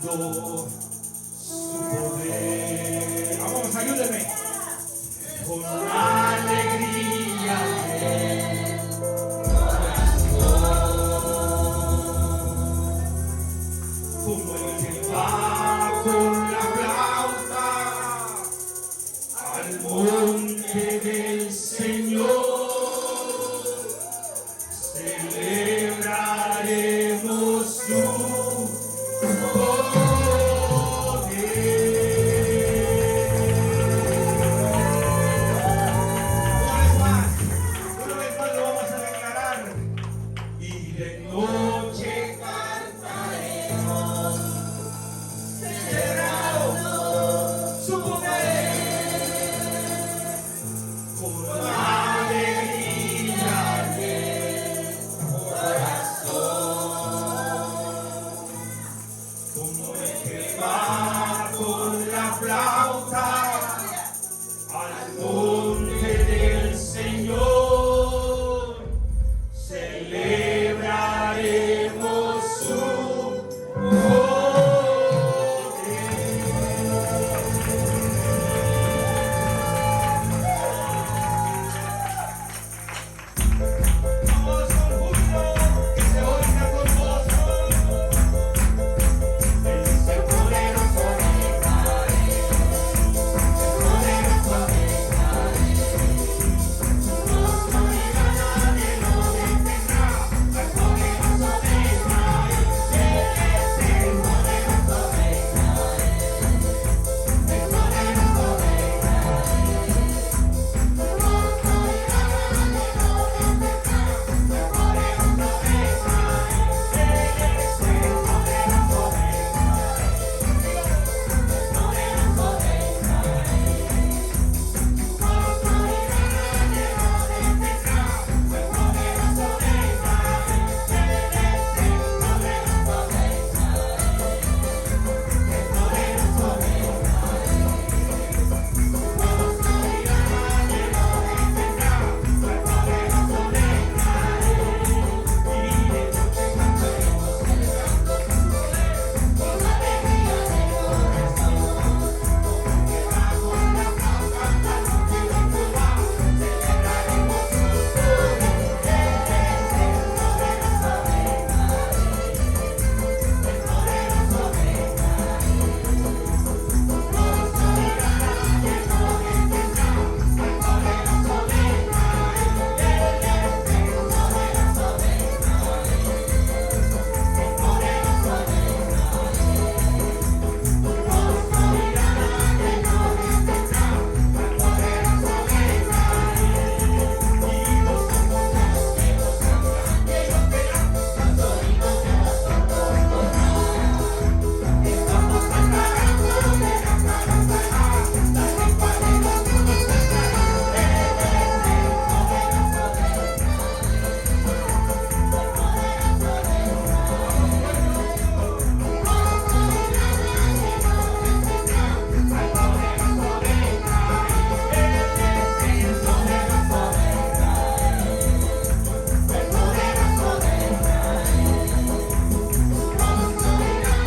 manifestó su poder. Vamos, ayúdenme. Con alegría del corazón, como el que va con la flauta al monte del Señor, celebraremos su poder. Una vez más lo vamos a declarar. Y de noche cantaremos, celebrando su poder, con alegría del corazón, como el que va con la flauta al monte del Señor, celebraremos su poder. Vamos con júbilo, que se oiga con gozo. Es el poderoso de Israel, el poderoso de Israel. No morirá, nadie lo detendrá. El poderoso de Israel, Él es el poderoso de Israel, el poderoso de Israel. No morirá,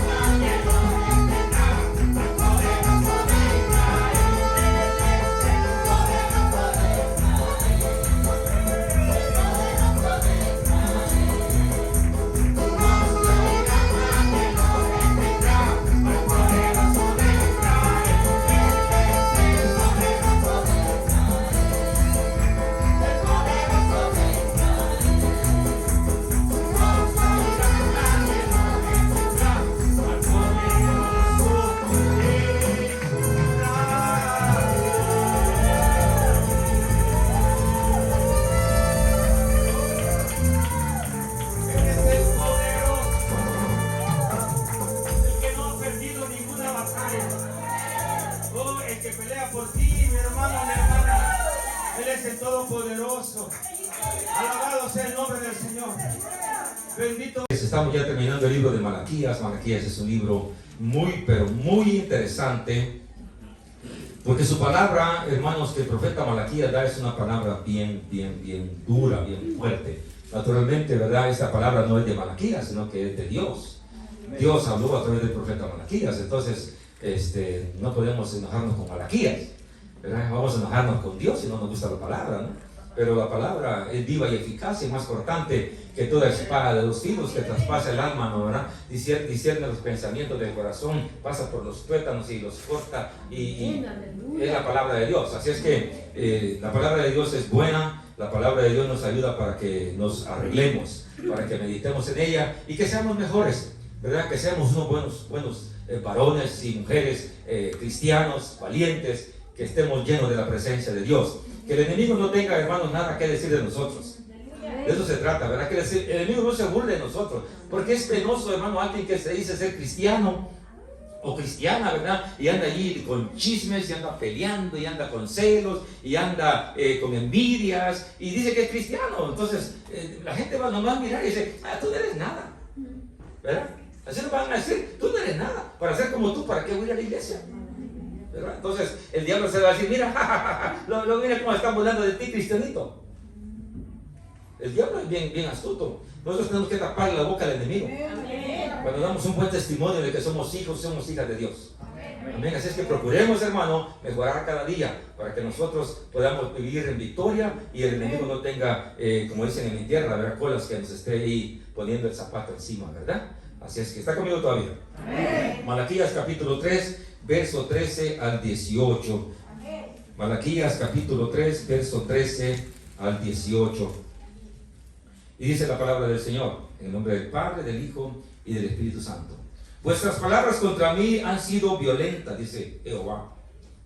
nadie lo detendrá. El poderoso de Israel, Él es el poderoso de Todopoderoso. Alabado sea el nombre del Señor. Bendito. Estamos ya terminando el libro de Malaquías. Malaquías es un libro muy, pero muy interesante, porque su palabra, hermanos, que el profeta Malaquías da es una palabra bien dura, bien fuerte. Naturalmente, ¿verdad? Esta palabra no es de Malaquías, sino que es de Dios. Dios habló a través del profeta Malaquías, entonces no podemos enojarnos con Malaquías, ¿verdad? Vamos a enojarnos con Dios si no nos gusta la palabra, ¿no? Pero la palabra es viva y eficaz y más cortante que toda espada de 2 filos que traspasa el alma, ¿no? ¿Verdad? Discierne los pensamientos del corazón, pasa por los tuétanos y los corta, y es la palabra de Dios. Así es que la palabra de Dios es buena, la palabra de Dios nos ayuda para que nos arreglemos, para que meditemos en ella y que seamos mejores, ¿verdad? Que seamos unos buenos varones y mujeres cristianos, valientes, que estemos llenos de la presencia de Dios. Que el enemigo no tenga, hermanos, nada que decir de nosotros. De eso se trata, ¿verdad? Que el enemigo no se burle de nosotros. Porque es penoso, hermano, alguien que se dice ser cristiano o cristiana, ¿verdad? Y anda allí con chismes, y anda peleando, y anda con celos, y anda con envidias, y dice que es cristiano. Entonces, la gente va nomás a mirar y dice, tú no eres nada, ¿verdad? Así nos van a decir, tú no eres nada. Para ser como tú, ¿para qué voy a ir a la iglesia? ¿Verdad? Entonces el diablo se va a decir, mira, mira cómo están burlando de ti, cristianito. El diablo es bien astuto. Nosotros tenemos que tapar la boca al enemigo cuando damos un buen testimonio de que somos hijos, somos hijas de Dios. Amén. Así es que procuremos, hermano, mejorar cada día para que nosotros podamos vivir en victoria y el enemigo no tenga, como dicen en mi tierra, ¿verdad?, colas que nos esté ahí poniendo el zapato encima, ¿verdad? Así es que está conmigo todavía. Amén. Malaquías capítulo 3, verso 13 al 18. Malaquías capítulo 3, verso 13 al 18. Y dice la palabra del Señor, en el nombre del Padre, del Hijo y del Espíritu Santo. Vuestras palabras contra mí han sido violentas, dice Jehová.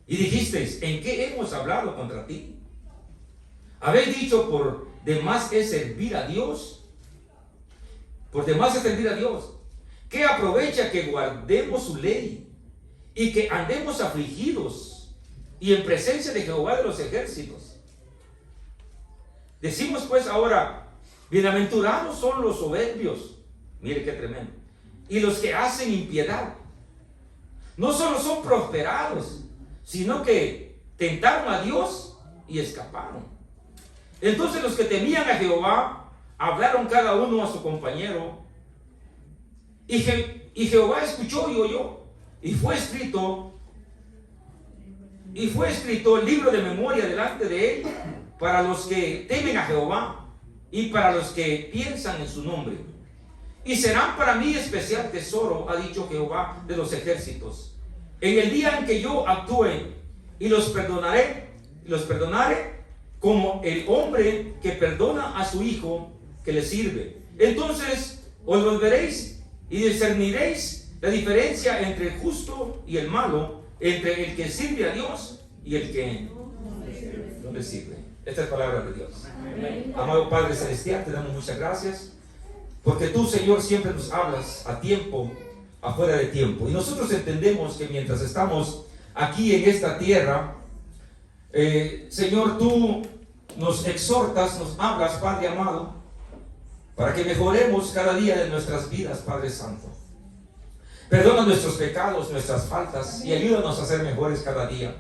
Y dijisteis, ¿en qué hemos hablado contra ti? Habéis dicho, por demás es servir a Dios. Por demás es servir a Dios. ¿Qué aprovecha que guardemos su ley y que andemos afligidos y en presencia de Jehová de los ejércitos? Decimos pues ahora, bienaventurados son los soberbios, mire qué tremendo, y los que hacen impiedad. No solo son prosperados, sino que tentaron a Dios y escaparon. Entonces los que temían a Jehová hablaron cada uno a su compañero, y Jehová escuchó y oyó, y fue escrito el libro de memoria delante de él para los que temen a Jehová y para los que piensan en su nombre. Y serán para mí especial tesoro, ha dicho Jehová de los ejércitos, en el día en que yo actúe, y los perdonaré como el hombre que perdona a su hijo que le sirve. Entonces os volveréis y discerniréis la diferencia entre el justo y el malo, entre el que sirve a Dios y el que no le sirve. Esta es palabra de Dios. Amado Padre Celestial, te damos muchas gracias, porque tú, Señor, siempre nos hablas a tiempo, afuera de tiempo. Y nosotros entendemos que mientras estamos aquí en esta tierra, Señor, tú nos exhortas, nos hablas, Padre amado, para que mejoremos cada día de nuestras vidas, Padre Santo. Perdona nuestros pecados, nuestras faltas, y ayúdanos a ser mejores cada día.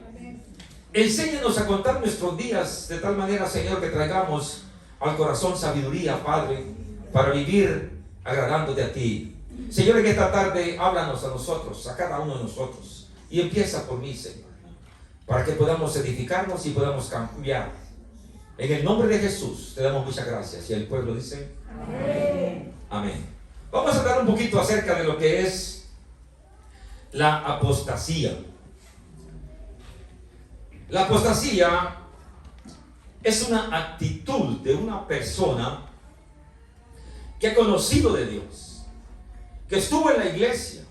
Enséñanos a contar nuestros días de tal manera, Señor, que traigamos al corazón sabiduría, Padre, para vivir agradándote a ti. Señor, en esta tarde háblanos a nosotros, a cada uno de nosotros, y empieza por mí, Señor, para que podamos edificarnos y podamos cambiar. En el nombre de Jesús te damos muchas gracias. Y el pueblo dice amén. Amén. Vamos a hablar un poquito acerca de lo que es la apostasía. La apostasía es una actitud de una persona que ha conocido de Dios, que estuvo en la iglesia,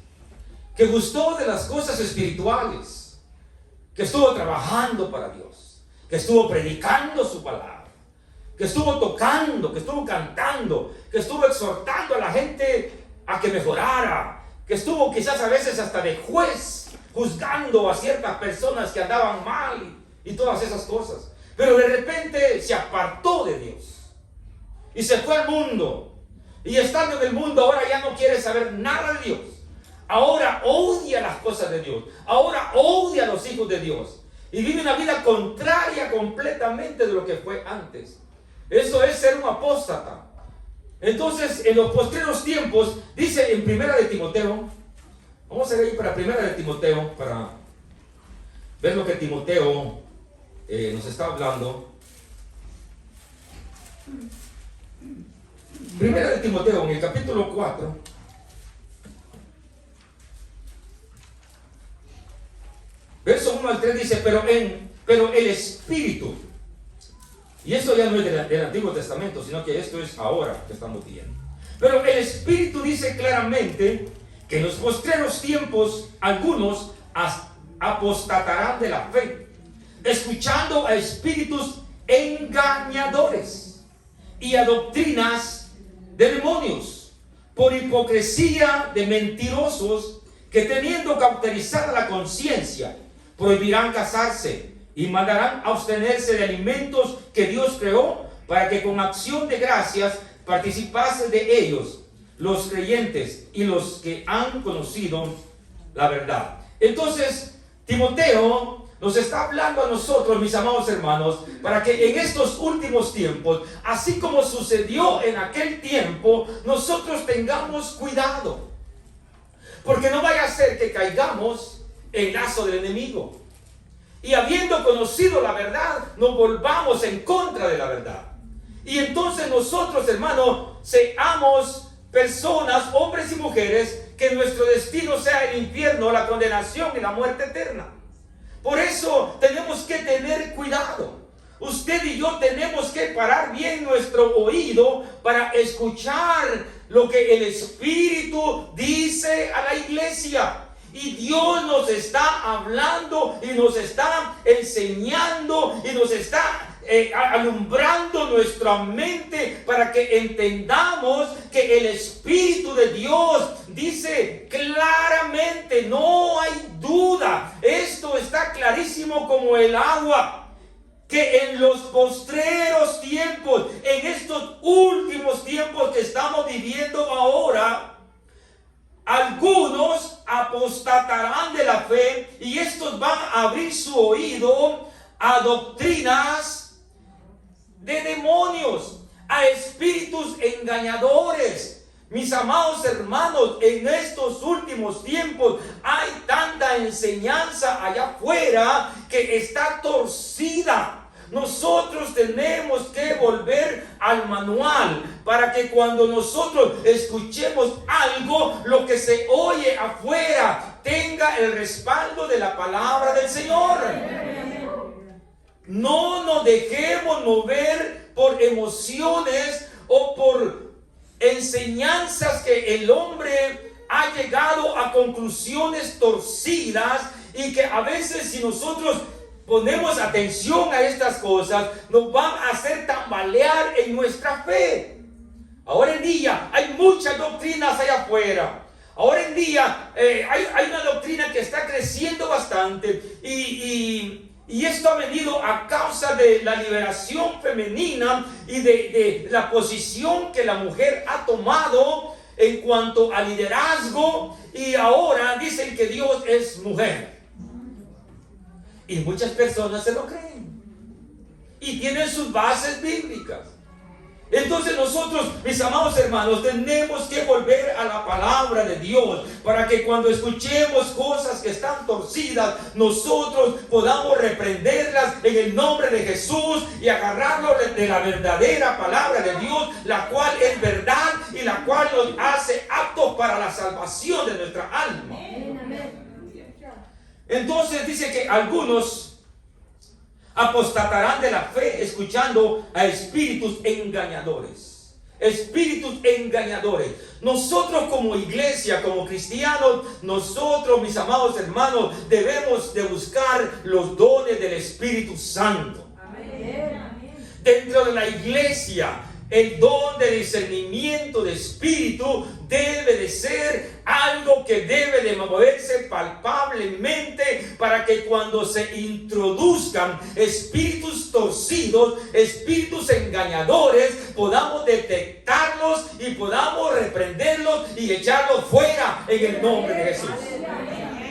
que gustó de las cosas espirituales, que estuvo trabajando para Dios, que estuvo predicando su palabra, que estuvo tocando, que estuvo cantando, que estuvo exhortando a la gente a que mejorara, que estuvo quizás a veces hasta de juez, juzgando a ciertas personas que andaban mal y todas esas cosas. Pero de repente se apartó de Dios y se fue al mundo. Y estando en el mundo ahora ya no quiere saber nada de Dios. Ahora odia las cosas de Dios. Ahora odia a los hijos de Dios. Y vive una vida contraria completamente de lo que fue antes. Eso es ser un apóstata. Entonces, en los postreros tiempos, dice en Primera de Timoteo, vamos a ir ahí para Primera de Timoteo, para ver lo que Timoteo nos está hablando. Primera de Timoteo, en el capítulo 4, verso 1 al 3 dice, pero el Espíritu, y esto ya no es del Antiguo Testamento, sino que esto es ahora que estamos viendo. Pero el Espíritu dice claramente que en los postreros tiempos algunos apostatarán de la fe, escuchando a espíritus engañadores y a doctrinas de demonios, por hipocresía de mentirosos que, teniendo cauterizada la conciencia, prohibirán casarse y mandarán abstenerse de alimentos que Dios creó, para que con acción de gracias participasen de ellos los creyentes y los que han conocido la verdad. Entonces, Timoteo nos está hablando a nosotros, mis amados hermanos, para que en estos últimos tiempos, así como sucedió en aquel tiempo, nosotros tengamos cuidado, porque no vaya a ser que caigamos en lazo del enemigo, y habiendo conocido la verdad, nos volvamos en contra de la verdad. Y entonces nosotros, hermanos, seamos personas, hombres y mujeres, que nuestro destino sea el infierno, la condenación y la muerte eterna. Por eso tenemos que tener cuidado. Usted y yo tenemos que parar bien nuestro oído para escuchar lo que el Espíritu dice a la iglesia. Y Dios nos está hablando y nos está enseñando y nos está alumbrando nuestra mente para que entendamos que el Espíritu de Dios dice claramente, no hay duda, esto está clarísimo como el agua, que en los postreros tiempos, en estos últimos tiempos que estamos viviendo ahora, algunos apostatarán de la fe, y estos van a abrir su oído a doctrinas de demonios, a espíritus engañadores. Mis amados hermanos, en estos últimos tiempos hay tanta enseñanza allá afuera que está torcida. Nosotros tenemos que volver al manual para que cuando nosotros escuchemos algo, lo que se oye afuera tenga el respaldo de la palabra del Señor. No nos dejemos mover por emociones o por enseñanzas que el hombre ha llegado a conclusiones torcidas, y que a veces, si nosotros ponemos atención a estas cosas, nos van a hacer tambalear en nuestra fe. Ahora en día hay muchas doctrinas allá afuera. Ahora en día hay una doctrina que está creciendo bastante, y esto ha venido a causa de la liberación femenina y de la posición que la mujer ha tomado en cuanto al liderazgo, y ahora dicen que Dios es mujer. Y muchas personas se lo creen y tienen sus bases bíblicas. Entonces nosotros, mis amados hermanos, tenemos que volver a la palabra de Dios para que cuando escuchemos cosas que están torcidas, nosotros podamos reprenderlas en el nombre de Jesús y agarrarlo de la verdadera palabra de Dios, la cual es verdad y la cual nos hace aptos para la salvación de nuestra alma. Entonces dice que algunos apostatarán de la fe, escuchando a espíritus engañadores. Espíritus engañadores. Nosotros como iglesia, como cristianos, nosotros, mis amados hermanos, debemos de buscar los dones del Espíritu Santo. Amén. Dentro de la iglesia, el don de discernimiento de espíritu debe de ser algo que debe de moverse palpablemente, para que cuando se introduzcan espíritus torcidos, espíritus engañadores, podamos detectarlos y podamos reprenderlos y echarlos fuera en el nombre de Jesús.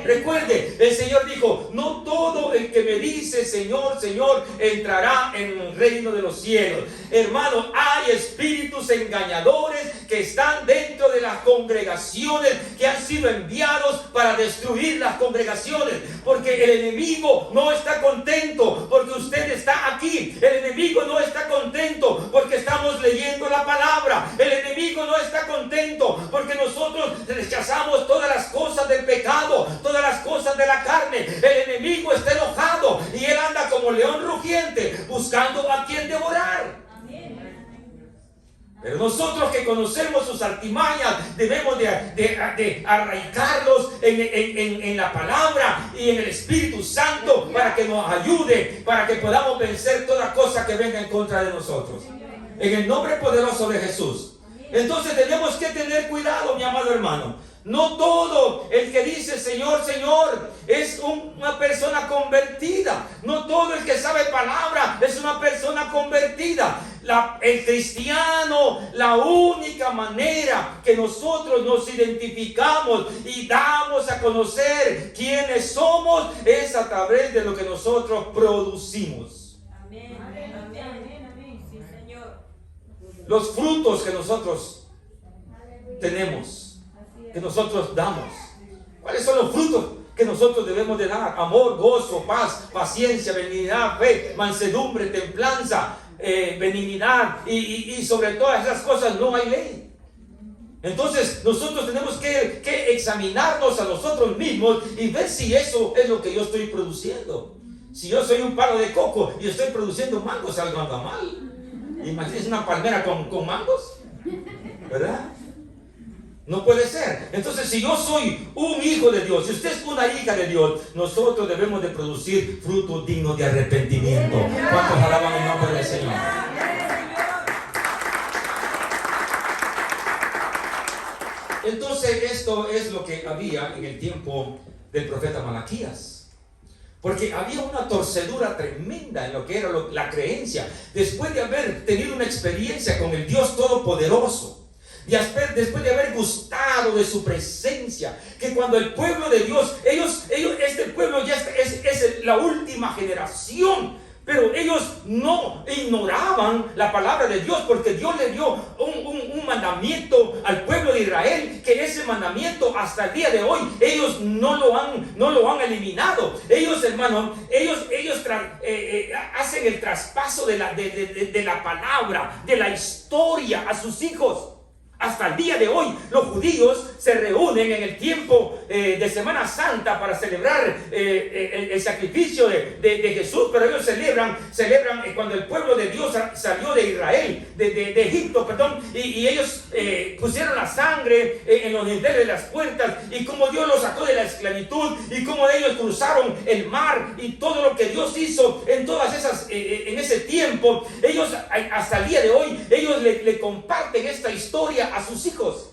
Recuerde, el Señor dijo: no todo el que me dice Señor, Señor, entrará en el reino de los cielos. Hermano, hay espíritus espíritus engañadores que están dentro de las congregaciones, que han sido enviados para destruir las congregaciones, porque el enemigo no está contento porque usted está aquí. El enemigo no está contento porque estamos leyendo la palabra. El enemigo no está contento porque nosotros rechazamos todas las cosas del pecado, todas las cosas de la carne. El enemigo está enojado y él anda como león rugiente buscando a quien devorar. Pero nosotros que conocemos sus artimañas debemos de arraigarlos en la palabra y en el Espíritu Santo para que nos ayude, para que podamos vencer toda cosa que venga en contra de nosotros. En el nombre poderoso de Jesús. Entonces tenemos que tener cuidado, mi amado hermano. No todo el que dice Señor, Señor es una persona convertida. No todo el que sabe palabra es una persona convertida. El cristiano, la única manera que nosotros nos identificamos y damos a conocer quiénes somos es a través de lo que nosotros producimos. Amén, amén, amén, amén. Sí, Señor. Los frutos que nosotros tenemos, que nosotros damos. ¿Cuáles son los frutos que nosotros debemos de dar? Amor, gozo, paz, paciencia, benignidad, fe, mansedumbre, templanza, benignidad y sobre todas esas cosas no hay ley. Entonces nosotros tenemos que examinarnos a nosotros mismos y ver si eso es lo que yo estoy produciendo. Si yo soy un palo de coco y estoy produciendo mangos, algo anda mal. Imagínense una palmera con mangos, ¿verdad? No puede ser. Entonces, si yo soy un hijo de Dios, si usted es una hija de Dios, nosotros debemos de producir frutos dignos de arrepentimiento. ¿Cuántos alaban el nombre del Señor? Entonces, esto es lo que había en el tiempo del profeta Malaquías. Porque había una torcedura tremenda en lo que era la creencia. Después de haber tenido una experiencia con el Dios Todopoderoso, después de haber gustado de su presencia, que cuando el pueblo de Dios, este pueblo ya es la última generación, pero ellos no ignoraban la palabra de Dios, porque Dios le dio un mandamiento al pueblo de Israel, que ese mandamiento hasta el día de hoy ellos no lo han eliminado. Ellos, hermanos, hacen el traspaso de la palabra, de la historia a sus hijos. Hasta el día de hoy los judíos se reúnen en el tiempo de Semana Santa para celebrar el sacrificio de Jesús, pero ellos celebran cuando el pueblo de Dios salió de Israel, de Egipto, perdón, y ellos pusieron la sangre en los dinteles de las puertas, y como Dios los sacó de la esclavitud, y como ellos cruzaron el mar, y todo lo que Dios hizo en todas esas, en ese tiempo, ellos hasta el día de hoy, ellos le comparten esta historia a sus hijos.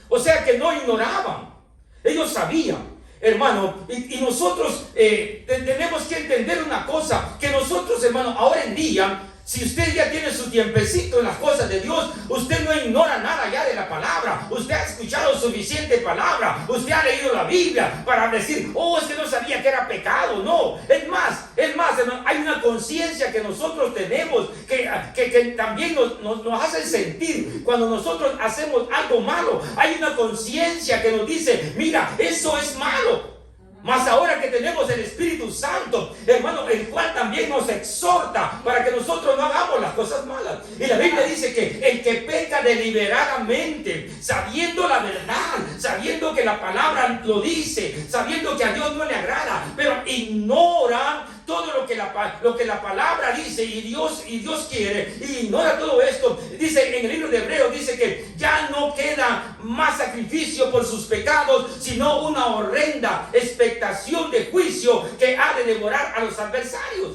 O sea que no ignoraban, ellos sabían, hermano, y nosotros tenemos que entender una cosa, que nosotros, hermano, ahora en día, si usted ya tiene su tiempecito en las cosas de Dios, usted no ignora nada ya de la palabra. Usted ha escuchado suficiente palabra. Usted ha leído la Biblia para decir, oh, es que no sabía que era pecado. No, es más, hermano, hay una conciencia que nosotros tenemos que también nos hace sentir cuando nosotros hacemos algo malo. Hay una conciencia que nos dice, mira, eso es malo. Más ahora que tenemos el Espíritu Santo, hermano, el cual también nos exhorta para que nosotros no hagamos las cosas malas. Y la Biblia dice que el que peca deliberadamente, sabiendo la verdad, sabiendo que la palabra lo dice, sabiendo que a Dios no le agrada, pero ignora todo lo que la palabra dice y Dios quiere, y ignora todo esto. Dice en el libro de Hebreos, dice que ya no queda más sacrificio por sus pecados, sino una horrenda expectación de juicio que ha de devorar a los adversarios.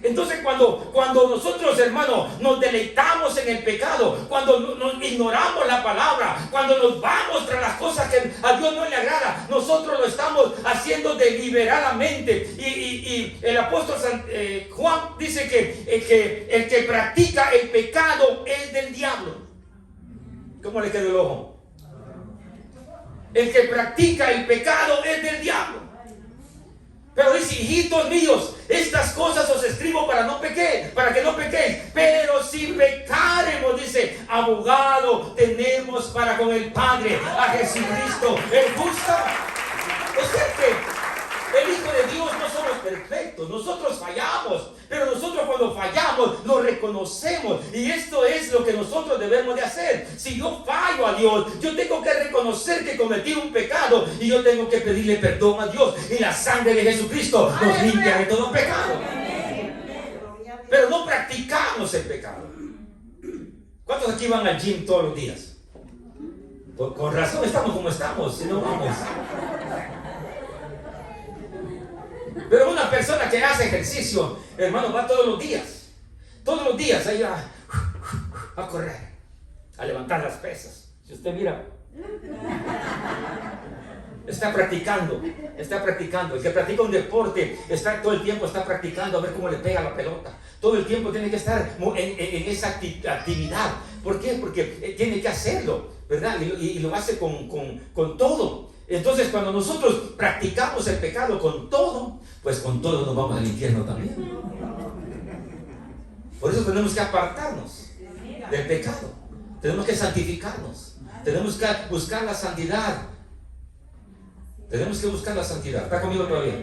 Entonces cuando nosotros, hermanos, nos deleitamos en el pecado, cuando nos ignoramos la palabra, cuando nos vamos tras las cosas que a Dios no le agrada, nosotros lo estamos haciendo deliberadamente. Y el apóstol Juan dice que el que practica el pecado es del diablo. ¿Cómo le quedó el ojo? El que practica el pecado es del diablo. Pero dice, hijitos míos, estas cosas os escribo para que no pequéis. Pero si pecamos, abogado tenemos para con el Padre, a Jesucristo el justo. O sea que el Hijo de Dios no somos perfectos, nosotros fallamos, pero nosotros cuando fallamos lo reconocemos, y esto es lo que nosotros debemos de hacer. Si yo fallo a Dios, yo tengo que reconocer que cometí un pecado y yo tengo que pedirle perdón a Dios, y la sangre de Jesucristo nos limpia de todo pecado. Pero no practicamos el pecado. ¿Cuántos aquí van al gym todos los días? Con razón estamos como estamos, si no vamos. Pero una persona que hace ejercicio, hermano, va todos los días ahí a correr, a levantar las pesas. Si usted mira, está practicando. El que practica un deporte está todo el tiempo practicando a ver cómo le pega la pelota. Todo el tiempo tiene que estar en esa actividad. ¿Por qué? Porque tiene que hacerlo, ¿verdad? Y lo hace con todo. Entonces, cuando nosotros practicamos el pecado con todo, pues con todo nos vamos al infierno también. Por eso tenemos que apartarnos del pecado. Tenemos que santificarnos. Tenemos que buscar la santidad. ¿Está conmigo todavía?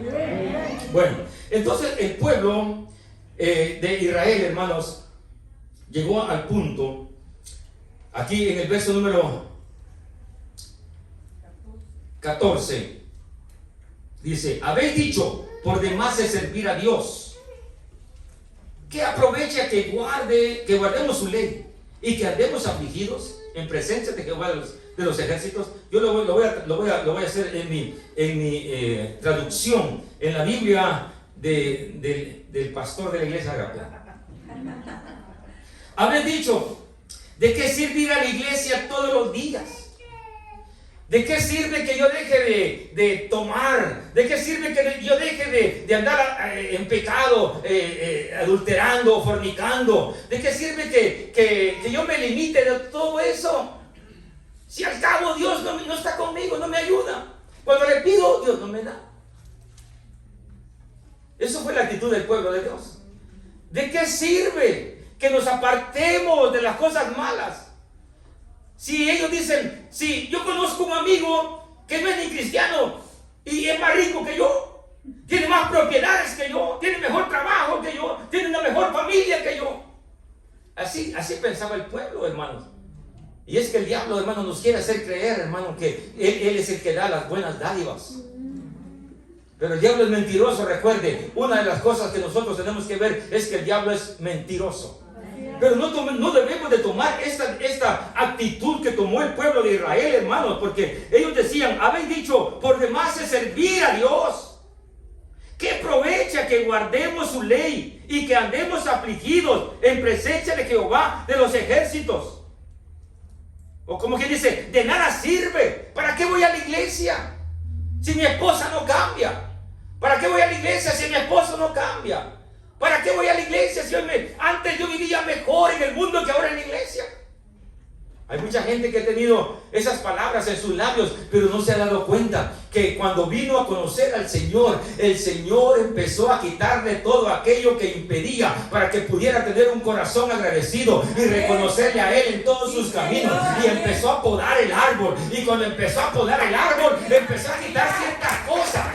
Bueno, entonces el pueblo de Israel, hermanos, llegó al punto, aquí en el verso número 14, dice: habéis dicho, por demás de servir a Dios, que aprovecha que guardemos su ley y que andemos afligidos en presencia de Jehová de los ejércitos. Yo lo voy a hacer en mi traducción en la Biblia del pastor de la iglesia Agape. Habéis dicho, ¿de qué sirve ir a la iglesia todos los días? ¿De qué sirve que yo deje de tomar? ¿De qué sirve que yo deje de andar en pecado, adulterando, fornicando? ¿De qué sirve que yo me limite de todo eso? Si al cabo Dios no está conmigo, no me ayuda. Cuando le pido, Dios no me da. Eso fue la actitud del pueblo de Dios. ¿De qué sirve que nos apartemos de las cosas malas? Si ellos dicen, si yo conozco un amigo que no es ni cristiano y es más rico que yo, tiene más propiedades que yo, tiene mejor trabajo que yo, tiene una mejor familia que yo. Así pensaba el pueblo, hermanos. Y es que el diablo, hermano, nos quiere hacer creer, hermano, que él es el que da las buenas dádivas. Pero el diablo es mentiroso, recuerde. Una de las cosas que nosotros tenemos que ver es que el diablo es mentiroso. Pero no debemos de tomar esta actitud que tomó el pueblo de Israel, hermanos, porque ellos decían, habéis dicho, por demás de servir a Dios, ¿qué aprovecha que guardemos su ley y que andemos afligidos en presencia de Jehová de los ejércitos? O como que dice, de nada sirve. ¿Para qué voy a la iglesia si mi esposa no cambia? ¿Para qué voy a la iglesia si mi esposo no cambia? ¿Para qué voy a la iglesia si antes yo vivía mejor en el mundo que ahora en la iglesia? Hay mucha gente que ha tenido esas palabras en sus labios, pero no se ha dado cuenta que cuando vino a conocer al Señor, el Señor empezó a quitarle todo aquello que impedía para que pudiera tener un corazón agradecido y reconocerle a Él en todos sus caminos. Y empezó a podar el árbol. Y cuando empezó a podar el árbol, empezó a quitar ciertas cosas.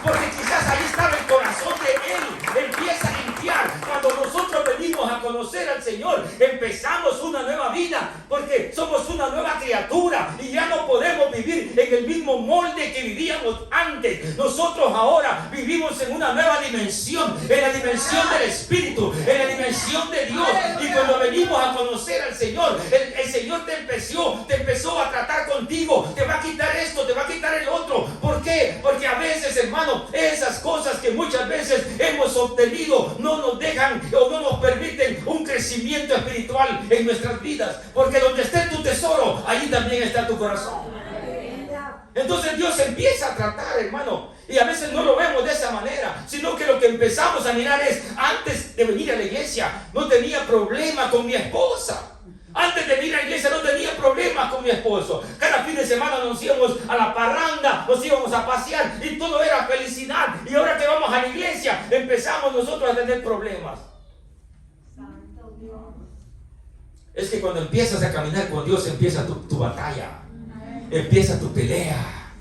Porque quizás ahí estaba el corazón de Él. Empieza a limpiar. Cuando nosotros venimos a conocer al Señor, empezamos una nueva vida, porque somos una nueva criatura y ya no podemos vivir en el mismo molde que vivíamos antes. Nosotros ahora vivimos en una nueva dimensión, en la dimensión del Espíritu, en la dimensión de Dios. Y cuando venimos a conocer al Señor, el Señor te empezó a tratar contigo. Te va a quitar esto, te va a quitar el otro. ¿Por qué? Porque a veces, hermano, esas cosas que muchas veces hemos obtenido no nos dejan o no nos permiten un crecimiento espiritual en nuestras vidas. Porque donde esté tu tesoro, ahí también está tu corazón. Entonces Dios empieza a tratar, hermano, y a veces no lo vemos de esa manera, sino que lo que empezamos a mirar es, antes de venir a la iglesia no tenía problema con mi esposa. Antes de venir a la iglesia no tenía problema con mi esposo. Cada fin de semana nos íbamos a la parranda, nos íbamos a pasear y todo era felicidad. Y ahora que vamos a la iglesia empezamos nosotros a tener problemas. Es que cuando empiezas a caminar con Dios, empieza tu batalla, empieza tu pelea.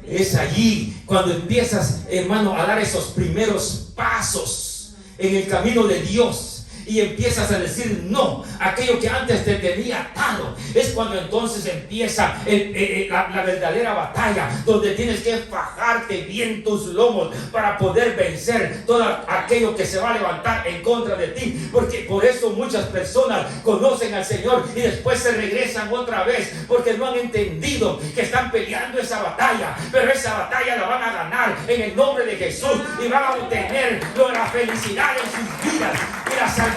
Es allí cuando empiezas, hermano, a dar esos primeros pasos en el camino de Dios. Y empiezas a decir no, aquello que antes te tenía atado. Es cuando entonces empieza la verdadera batalla, donde tienes que fajarte bien tus lomos para poder vencer todo aquello que se va a levantar en contra de ti. Porque por eso muchas personas conocen al Señor y después se regresan otra vez, porque no han entendido que están peleando esa batalla. Pero esa batalla la van a ganar en el nombre de Jesús y van a obtener la felicidad en sus vidas y la salvación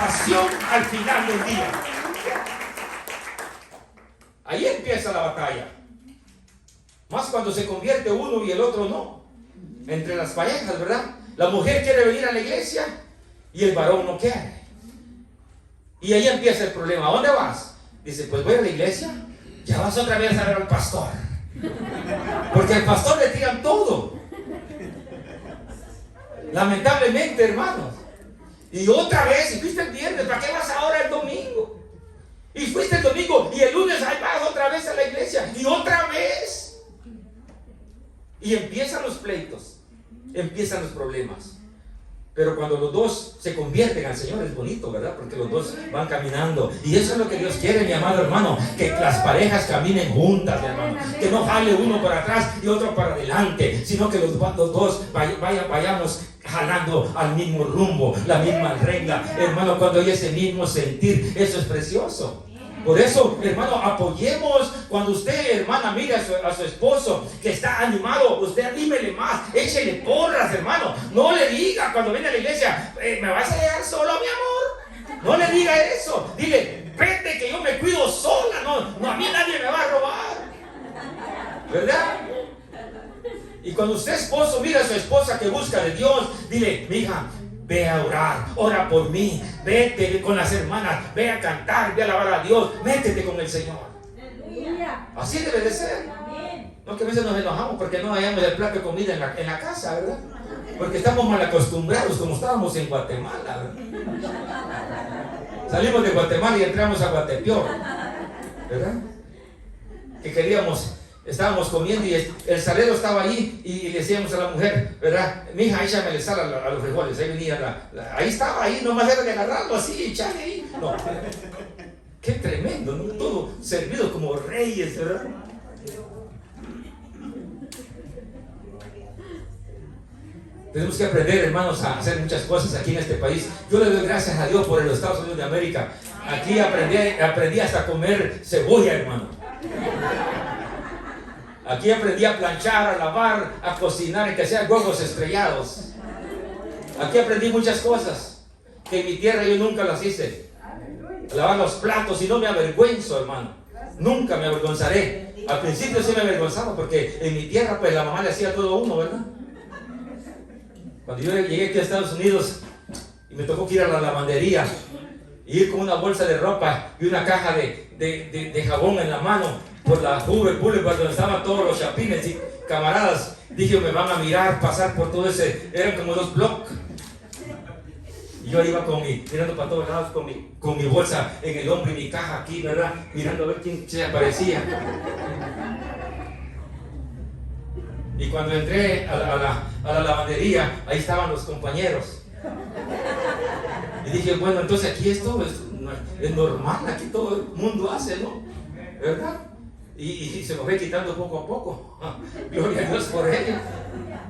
al final del día. Ahí empieza la batalla. Más cuando se convierte uno y el otro no. Entre las parejas, ¿verdad? La mujer quiere venir a la iglesia y el varón no quiere. Y ahí empieza el problema. ¿A dónde vas? Dice, pues voy a la iglesia. Ya vas otra vez a ver al pastor. Porque al pastor le tiran todo. Lamentablemente, hermanos. Y otra vez, y fuiste el viernes, ¿para qué vas ahora el domingo? Y fuiste el domingo y el lunes ahí vas otra vez a la iglesia y otra vez. Y empiezan los pleitos, empiezan los problemas. Pero cuando los dos se convierten al Señor es bonito, ¿verdad? Porque los dos van caminando. Y eso es lo que Dios quiere, mi amado hermano. Que las parejas caminen juntas, mi hermano. Que no jale uno para atrás y otro para adelante. Sino que los dos vayamos jalando al mismo rumbo, la misma regla. Hermano, cuando hay ese mismo sentir, eso es precioso. Por eso, hermano, apoyemos. Cuando usted, hermana, mire a su esposo que está animado, usted anímele más, échele porras, hermano. No le diga cuando viene a la iglesia, ¿me vas a dejar solo, mi amor? No le diga eso. Dile, vete que yo me cuido sola. No, a mí nadie me va a robar. ¿Verdad? Y cuando usted, esposo, mira a su esposa que busca de Dios, dile, mija, ve a orar, ora por mí, vete con las hermanas, ve a cantar, ve a alabar a Dios, métete con el Señor. Así debe de ser. No, que a veces nos enojamos porque no hayamos el plato de comida en la casa, ¿verdad? Porque estamos mal acostumbrados como estábamos en Guatemala, ¿verdad? Salimos de Guatemala y entramos a Guatepeor, ¿verdad? Que estábamos comiendo y el salero estaba ahí y le decíamos a la mujer, ¿verdad? Mija, échame sal a los frijoles. Ahí venía ahí estaba, ahí nomás era de agarrarlo así, echarle ahí. No, qué tremendo, ¿no? Todo servido como reyes, ¿verdad? Tenemos que aprender, hermanos, a hacer muchas cosas aquí en este país. Yo le doy gracias a Dios por los Estados Unidos de América. Aquí aprendí hasta a comer cebolla, hermano. Aquí aprendí a planchar, a lavar, a cocinar, que sean huevos estrellados. Aquí aprendí muchas cosas que en mi tierra yo nunca las hice. Lavar los platos y no me avergüenzo, hermano. Nunca me avergonzaré. Al principio sí me avergonzaba porque en mi tierra pues la mamá le hacía todo uno, ¿verdad? Cuando yo llegué aquí a Estados Unidos y me tocó ir a la lavandería y ir con una bolsa de ropa y una caja de jabón en la mano por la Hoover Boulevard donde estaban todos los chapines y camaradas, dije, me van a mirar pasar por todo ese, eran como 2 bloques. Y yo iba mirando para todos lados con mi bolsa en el hombro y mi caja aquí, ¿verdad? Mirando a ver quién se aparecía. Y cuando entré a la lavandería, ahí estaban los compañeros. Y dije, bueno, entonces aquí esto es normal, aquí todo el mundo hace, ¿no? ¿Verdad? Y se nos ve quitando poco a poco. Gloria a Dios por ello.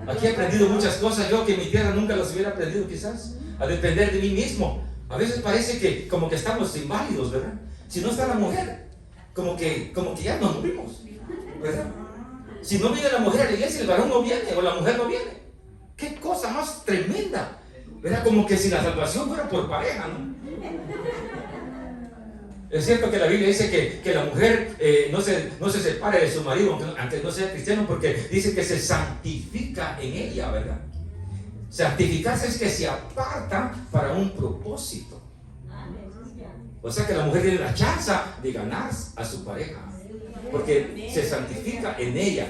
Aquí he aprendido muchas cosas, yo que en mi tierra nunca las hubiera aprendido quizás. A depender de mí mismo. A veces parece que como que estamos inválidos, ¿verdad? Si no está la mujer, como que ya nos morimos, ¿verdad? Si no viene la mujer a la iglesia, el varón no viene o la mujer no viene. Qué cosa más tremenda, ¿verdad? Como que si la salvación fuera por pareja, ¿no? Es cierto que la Biblia dice que la mujer no se separe de su marido, aunque no sea cristiano, porque dice que se santifica en ella, ¿verdad? Santificarse es que se aparta para un propósito. O sea que la mujer tiene la chance de ganar a su pareja, porque se santifica en ella.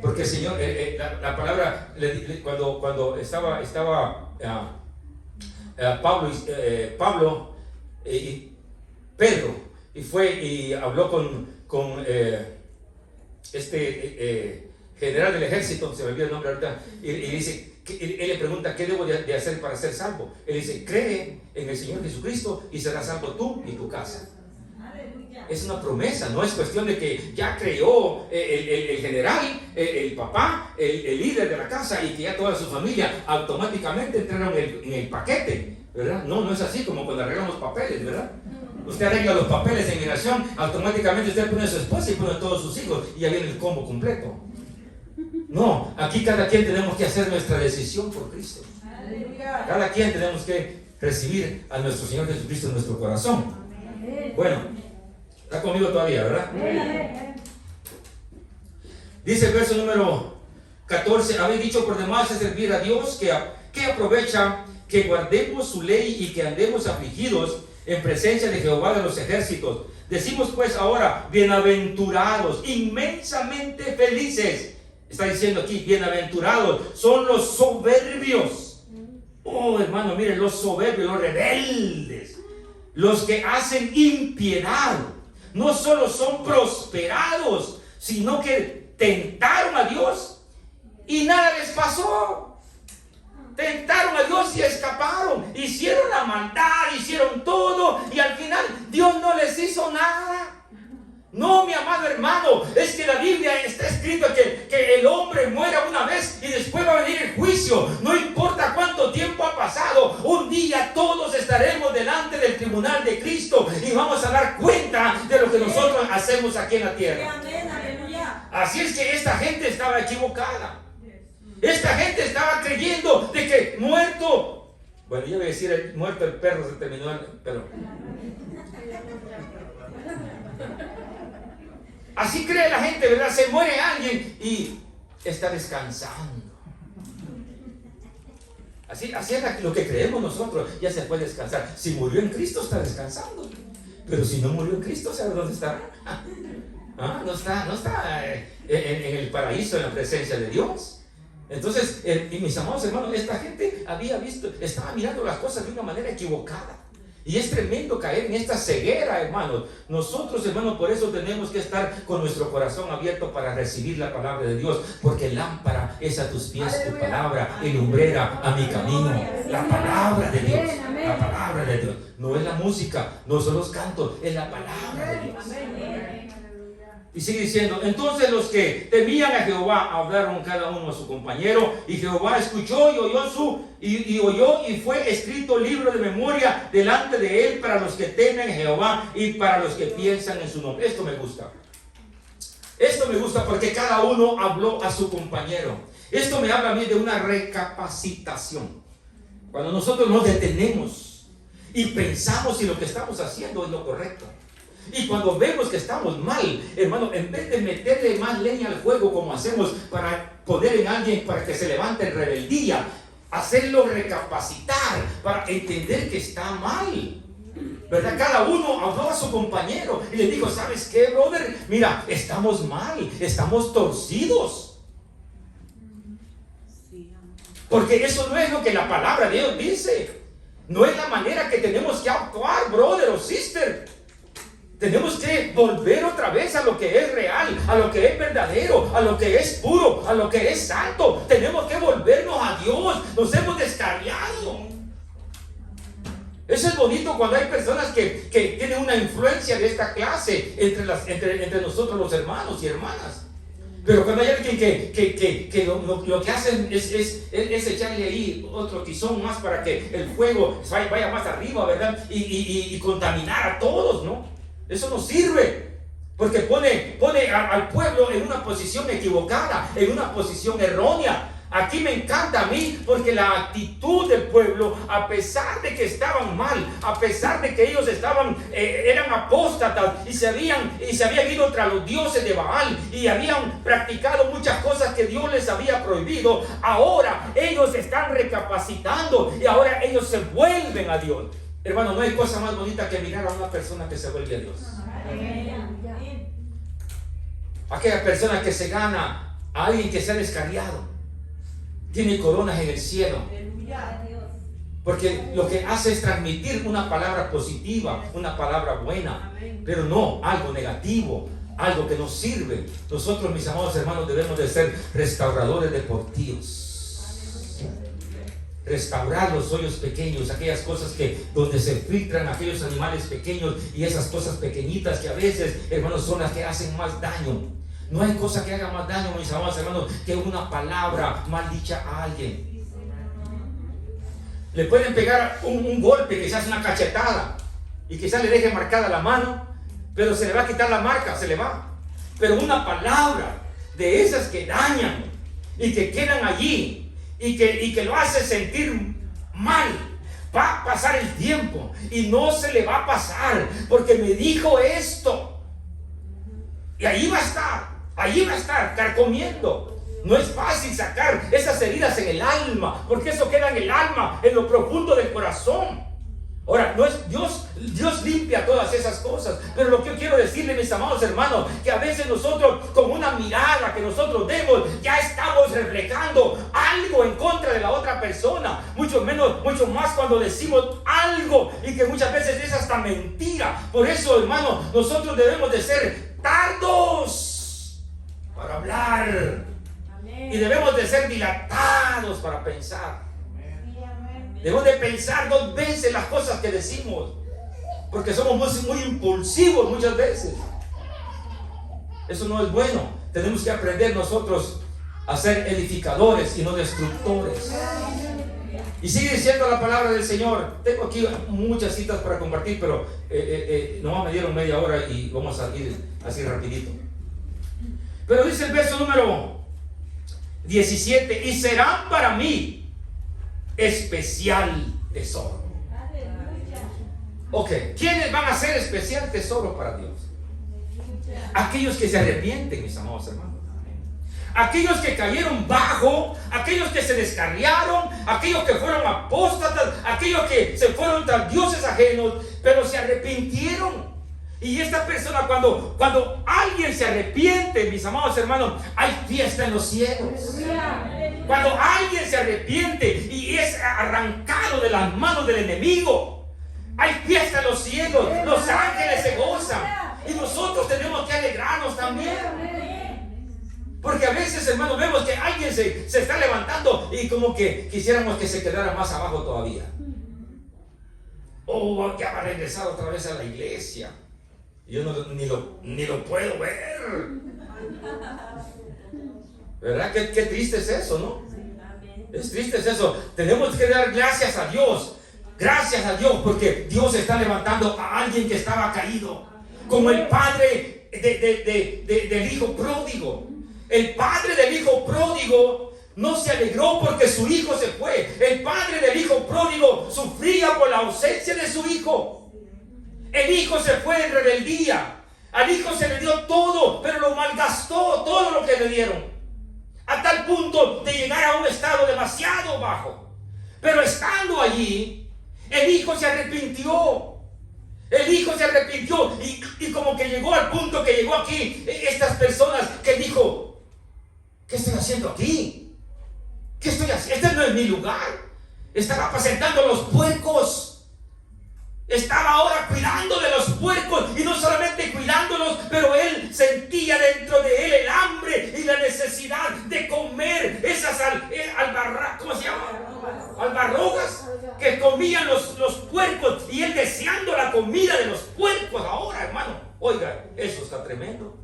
Porque el Señor, la palabra, cuando estaba Pablo Pedro, y fue y habló con general del ejército, se me olvidó el nombre ahorita, y dice, él le pregunta, ¿qué debo de hacer para ser salvo? Él dice, cree en el Señor Jesucristo y serás salvo tú y tu casa. Es una promesa, no es cuestión de que ya creyó el general, el papá, el líder de la casa, y que ya toda su familia automáticamente entraron en el paquete, ¿verdad? No, no es así como cuando arreglamos papeles, ¿verdad? Usted arregla los papeles de inmigración, automáticamente usted pone a su esposa y pone a todos sus hijos y ya viene el combo completo. No, aquí cada quien tenemos que hacer nuestra decisión por Cristo. Cada quien tenemos que recibir a nuestro Señor Jesucristo en nuestro corazón. Bueno, está conmigo todavía, ¿verdad? Dice el verso número 14, habéis dicho por demás de servir a Dios, que aprovecha que guardemos su ley y que andemos afligidos en presencia de Jehová de los ejércitos. Decimos pues ahora, bienaventurados, inmensamente felices. Está diciendo aquí, bienaventurados son los soberbios. Oh, hermano, miren, los soberbios, los rebeldes, los que hacen impiedad. No solo son prosperados, sino que tentaron a Dios y nada les pasó. Tentaron a Dios y escaparon. Hicieron la maldad, hicieron todo y al final Dios no les hizo nada. No, mi amado hermano, es que la Biblia está escrito que el hombre muera una vez y después va a venir el juicio. No importa cuánto tiempo ha pasado, un día todos estaremos delante del tribunal de Cristo y vamos a dar cuenta de lo que nosotros hacemos aquí en la tierra. Así es que esta gente estaba equivocada. Esta gente estaba creyendo de que muerto, bueno, yo voy a decir muerto el perro, se terminó, pero así cree la gente, ¿verdad? Se muere alguien y está descansando. Así es lo que creemos nosotros, ya se puede descansar. Si murió en Cristo está descansando, pero si no murió en Cristo, ¿sabe dónde está? No está en el paraíso, en la presencia de Dios. Entonces, y mis amados hermanos, esta gente estaba mirando las cosas de una manera equivocada. Y es tremendo caer en esta ceguera, hermanos. Nosotros, hermanos, por eso tenemos que estar con nuestro corazón abierto para recibir la palabra de Dios, porque lámpara es a tus pies tu palabra y lumbrera a mi camino. La palabra de Dios, la palabra de Dios. No es la música, no son los cantos, es la palabra de Dios. Y sigue diciendo, entonces los que temían a Jehová hablaron cada uno a su compañero, y Jehová escuchó y oyó y fue escrito libro de memoria delante de él para los que temen a Jehová y para los que piensan en su nombre. Esto me gusta. Esto me gusta porque cada uno habló a su compañero. Esto me habla a mí de una recapacitación. Cuando nosotros nos detenemos y pensamos si lo que estamos haciendo es lo correcto. Y cuando vemos que estamos mal, hermano, en vez de meterle más leña al fuego como hacemos para poner en alguien para que se levante en rebeldía, hacerlo recapacitar para entender que está mal, ¿verdad? Cada uno habló a su compañero y le dijo, ¿sabes qué, brother? Mira, estamos mal, estamos torcidos. Porque eso no es lo que la palabra de Dios dice. No es la manera que tenemos que actuar, brother o sister. Tenemos que volver otra vez a lo que es real, a lo que es verdadero, a lo que es puro, a lo que es santo. Tenemos que volvernos a Dios. Nos hemos descarriado. Eso es bonito cuando hay personas que tienen una influencia de esta clase entre nosotros los hermanos y hermanas. Pero cuando hay alguien que lo que hacen es echarle ahí otro tizón más para que el fuego vaya más arriba, ¿verdad? Y contaminar a todos, ¿no? Eso no sirve, porque pone al pueblo en una posición equivocada, en una posición errónea. Aquí me encanta a mí, porque la actitud del pueblo, a pesar de que estaban mal, a pesar de que ellos eran apóstatas y se habían ido tras los dioses de Baal y habían practicado muchas cosas que Dios les había prohibido, ahora ellos están recapacitando y ahora ellos se vuelven a Dios. Hermano, no hay cosa más bonita que mirar a una persona que se vuelve a Dios. Aquella persona que se gana a alguien que se ha descarriado, tiene coronas en el cielo. Porque lo que hace es transmitir una palabra positiva, una palabra buena, pero no algo negativo, algo que nos sirve. Nosotros, mis amados hermanos, debemos de ser restauradores deportivos. Restaurar los hoyos pequeños, aquellas cosas que donde se filtran aquellos animales pequeños, y esas cosas pequeñitas que a veces, hermanos, son las que hacen más daño. No hay cosa que haga más daño, mis amados hermanos, que una palabra mal dicha a alguien. Le pueden pegar un golpe, quizás una cachetada, y quizás le deje marcada la mano, pero se le va a quitar la marca, se le va. Pero una palabra de esas que dañan y que quedan allí, y que lo hace sentir mal, va a pasar el tiempo y no se le va a pasar, porque me dijo esto, y ahí va a estar carcomiendo. No es fácil sacar esas heridas en el alma, porque eso queda en el alma, en lo profundo del corazón. Ahora, no es Dios limpia todas esas cosas, pero lo que yo quiero decirle, mis amados hermanos, que a veces nosotros, con una mirada que nosotros demos, ya estamos reflejando algo en contra de la otra persona, mucho más cuando decimos algo y que muchas veces es hasta mentira. Por eso, hermano, nosotros debemos de ser tardos para hablar y debemos de ser dilatados para pensar. Debemos de pensar 2 veces las cosas que decimos, porque somos muy impulsivos muchas veces. Eso no es bueno. Tenemos que aprender nosotros a ser edificadores y no destructores. Y sigue diciendo la palabra del Señor. Tengo aquí muchas citas para compartir, pero nomás me dieron media hora y vamos a ir así rapidito. Pero dice el verso número 17: y serán para mí especial tesoro. Ok, ¿quiénes van a ser especial tesoro para Dios? Aquellos que se arrepienten, mis amados hermanos. Aquellos que cayeron bajo, aquellos que se descarriaron, aquellos que fueron apóstatas, aquellos que se fueron tras dioses ajenos, pero se arrepintieron. Y esta persona, cuando alguien se arrepiente, mis amados hermanos, hay fiesta en los cielos. Cuando alguien se arrepiente y es arrancado de las manos del enemigo, hay fiesta en los cielos. Los ángeles se gozan y nosotros tenemos que alegrarnos también. Porque a veces, hermano, vemos que alguien se está levantando y como que quisiéramos que se quedara más abajo todavía. Oh, que ha regresado otra vez a la iglesia. Yo ni lo puedo ver. ¿Verdad? Qué triste es eso, ¿no? Es triste es eso. Tenemos que dar gracias a Dios. Gracias a Dios, porque Dios está levantando a alguien que estaba caído. Como el padre del hijo pródigo. El padre del hijo pródigo no se alegró porque su hijo se fue. El padre del hijo pródigo sufría por la ausencia de su hijo. El hijo se fue en rebeldía. Al hijo se le dio todo, pero lo malgastó todo lo que le dieron, a tal punto de llegar a un estado demasiado bajo. Pero estando allí, el hijo se arrepintió. El hijo se arrepintió y como que llegó al punto que llegó aquí, estas personas que dijo: ¿qué estoy haciendo aquí? ¿Qué estoy haciendo? Este no es mi lugar. Estaba apacentando los puercos. Estaba ahora cuidando de los puercos, y no solamente cuidándolos, pero él sentía dentro de él el hambre y la necesidad de comer esas ¿cómo se llama? Albarrogas que comían los puercos, y él deseando la comida de los puercos ahora, hermano. Oiga, eso está tremendo.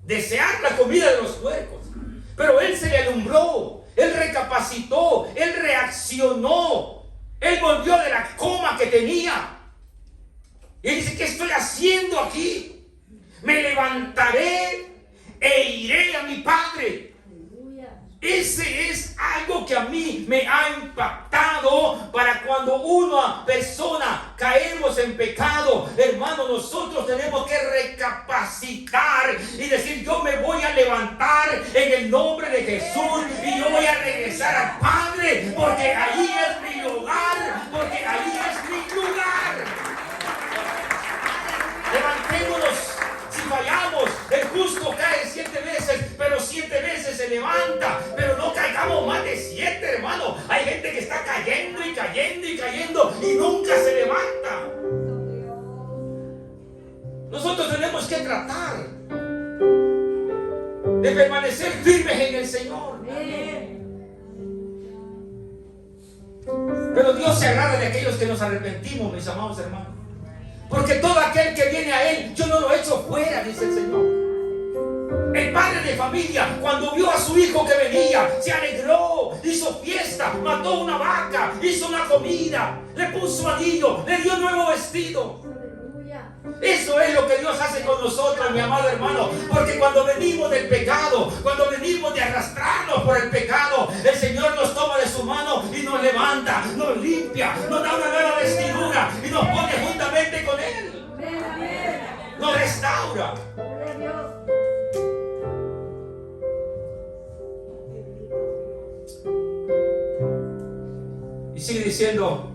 Desear la comida de los puercos. Pero él se le alumbró, él recapacitó, él reaccionó. Él volvió de la coma que tenía. Y él dice: ¿qué estoy haciendo aquí? Me levantaré e iré a mi padre. Ese es algo que a mí me ha impactado. Para cuando una persona caemos en pecado, hermano, nosotros tenemos que recapacitar y decir: yo me voy a levantar en el nombre de Jesús y yo voy a regresar al Padre, porque ahí es mi lugar, porque ahí es mi lugar. Levantémonos. Si fallamos, el justo cae 7 veces, pero 7 veces se levanta. Pero no caigamos más de 7, hermano. Hay gente que está cayendo y cayendo y cayendo y nunca se levanta. Nosotros tenemos que tratar de permanecer firmes en el Señor. Pero Dios se agrada de aquellos que nos arrepentimos, mis amados hermanos. Porque todo aquel que viene a Él, yo no lo echo fuera, dice el Señor. El padre de familia, cuando vio a su hijo que venía, se alegró, hizo fiesta, mató una vaca, hizo una comida, le puso anillo, le dio nuevo vestido. Eso es lo que Dios hace con nosotros, mi amado hermano. Porque cuando venimos del pecado, cuando venimos de arrastrarnos por el pecado, el Señor nos toma de su mano y nos levanta, nos limpia, nos da una nueva vestidura y nos pone juntamente con Él. Nos restaura. Y sigue diciendo: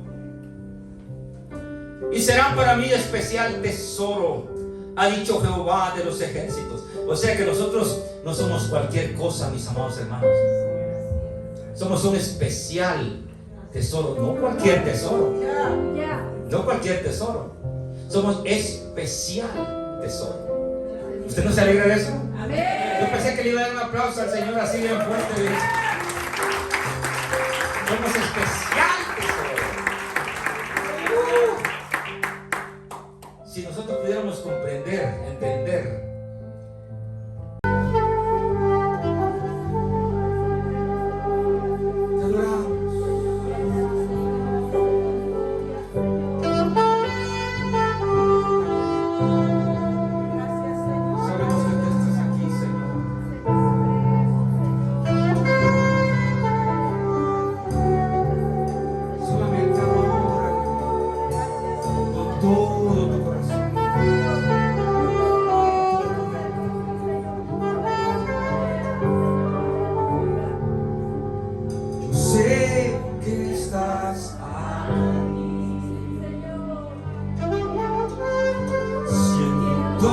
y serán para mí especial tesoro, ha dicho Jehová de los ejércitos. O sea que nosotros no somos cualquier cosa, mis amados hermanos. Somos un especial tesoro, no cualquier tesoro. No cualquier tesoro. Somos especial tesoro. ¿Usted no se alegra de eso? Yo pensé que le iba a dar un aplauso al Señor así bien fuerte. Somos especial tesoro. Si nosotros pudiéramos comprender, entender. Te adoramos. Sabemos que tú estás aquí, Señor. Solamente adora con todo tu corazón. Yo sé que estás aquí. Siento